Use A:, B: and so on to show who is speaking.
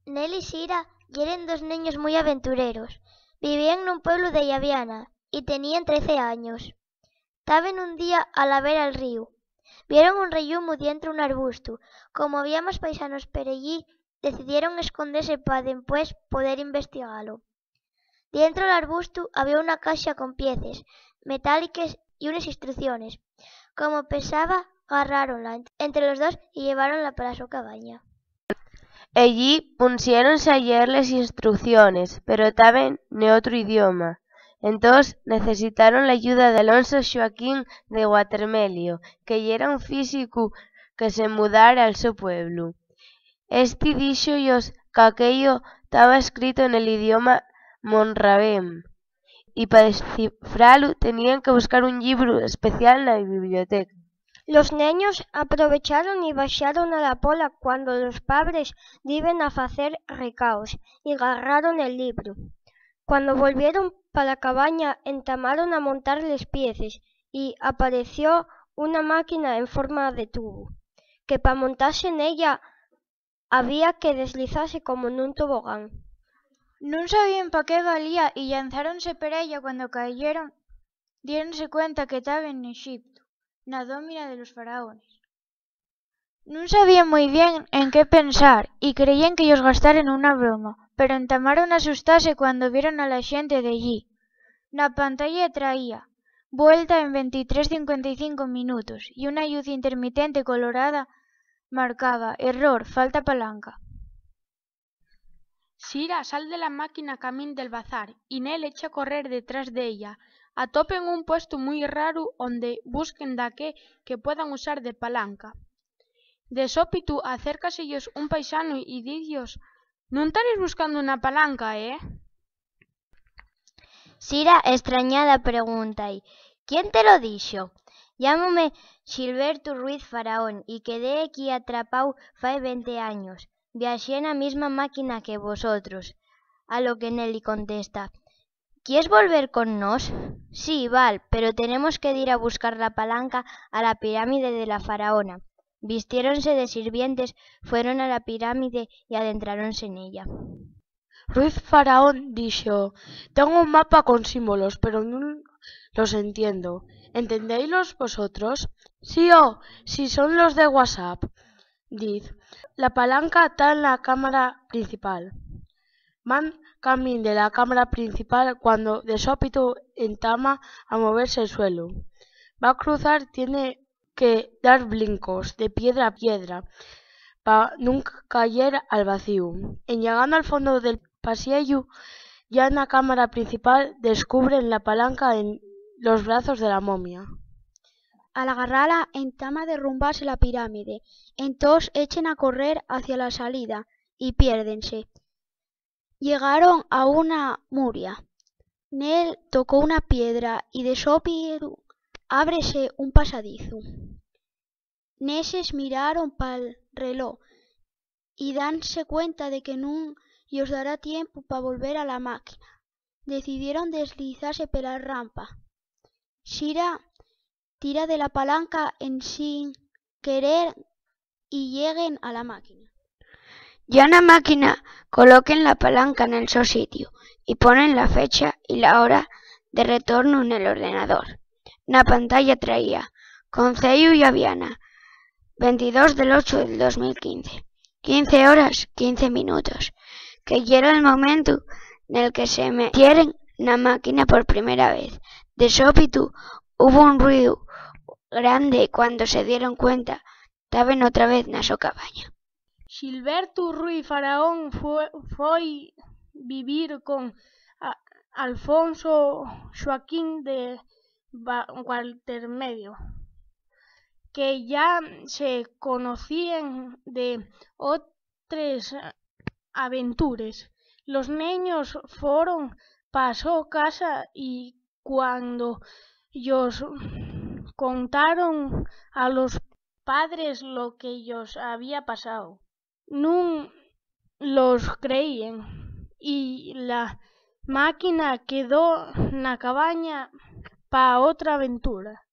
A: Nel y Sira eran dos niños muy aventureros. Vivían en un pueblo de Llaviana y tenían 13 años. Estaban un día a la vera al río. Vieron un reyumo dentro un arbusto. Como había más paisanos por allí, decidieron esconderse para después poder investigarlo. Dentro del arbusto había una caja con piezas metálicas y unas instrucciones. Como pesaba, agarraronla entre los dos y llevaronla para su cabaña.
B: Allí pusiéronse a leer las instrucciones, pero estaban en otro idioma. Entonces necesitaron la ayuda de Alonso Joaquín de Guatermelio, que era un físico que se mudara al su pueblo. Este díxollos que aquello estaba escrito en el idioma monravén, y para descifralo tenían que buscar un libro especial en la biblioteca.
C: Los neños aprovecharon y baixaron a la pola cuando los padres diben a facer recaos y agarraron el libro. Cuando volvieron pa la cabaña entamaron a montar les piezas y apareció una máquina en forma de tubo, que pa montarse en ella había que deslizarse como nun tobogán.
D: Non sabían pa qué valía y llanzáronse per ella cuando cayeron. Diéronse cuenta que estaban en Egipto, na dómina de los faraones. Non sabían moi bien en qué pensar y creían que ellos gastaran una broma, pero entamaron a asustarse cuando vieron a la xente de allí. Na pantalla traía vuelta en 23:55 minutos y una luz intermitente colorada marcaba error, falta palanca.
E: Sira sal de la máquina camín del bazar y Nel echa a correr detrás de ella. Atopen un puesto muy raro onde busquen daqué que puedan usar de palanca. De sópitu acércasellos un paisano y dicillos: «Non tares buscando una palanca, eh?»
A: Sira, extrañada, pregunta: ¿quién te lo dixo? Llámome Gilberto Ruiz Faraón y quedé aquí atrapau fai 20 años. Viaxé en la misma máquina que vosotros. A lo que Nelly contesta: ¿quieres volver con nos? Sí, val, pero tenemos que ir a buscar la palanca a la pirámide de la faraona. Vistiéronse de sirvientes, fueron a la pirámide y adentráronse en ella.
F: Ruiz Faraón dixo: «Tengo un mapa con símbolos, pero non los entiendo. ¿Entendéislos vosotros?» «Sí, si son los de WhatsApp». Diz: «La palanca está en la cámara principal». Van camín de la cámara principal cuando de sópitu entama a moverse el suelo. Va a cruzar, tiene que dar blincos de piedra a piedra pa nunca caer al vacío. En llegando al fondo del pasillo, ya en la cámara principal, descubren la palanca en los brazos de la momia.
C: Al agarrarla entama a derrumbarse la pirámide, entonces echen a correr hacia la salida y piérdense. Llegaron a una muria. Nel tocó una piedra y de sópitu ábrese un pasadizo. Neses miraron pa'l reloj y danse cuenta de que nun llos dará tiempo pa volver a la máquina. Decidieron deslizarse pela rampa. Sira tira de la palanca en sin querer y lleguen a la máquina.
G: Ya en la máquina coloquen la palanca en el su sitio y ponen la fecha y la hora de retorno en el ordenador. Na pantalla traía Concello Llaviana, 22/8/2015, 15 horas 15 minutos, que era el momento en el que se metieron na máquina por primera vez. De sópitu hubo un ruido grande cuando se dieron cuenta estaban otra vez na su cabaña.
E: Gilberto Ruiz Faraón foi vivir con Alfonso Joaquín de Guatermelio, que ya se conocían de otras aventuras. Los neños foron pa su casa y cuando ellos contaron a los padres lo que ellos había pasado, nun los creían y la máquina quedó na cabaña pa otra aventura.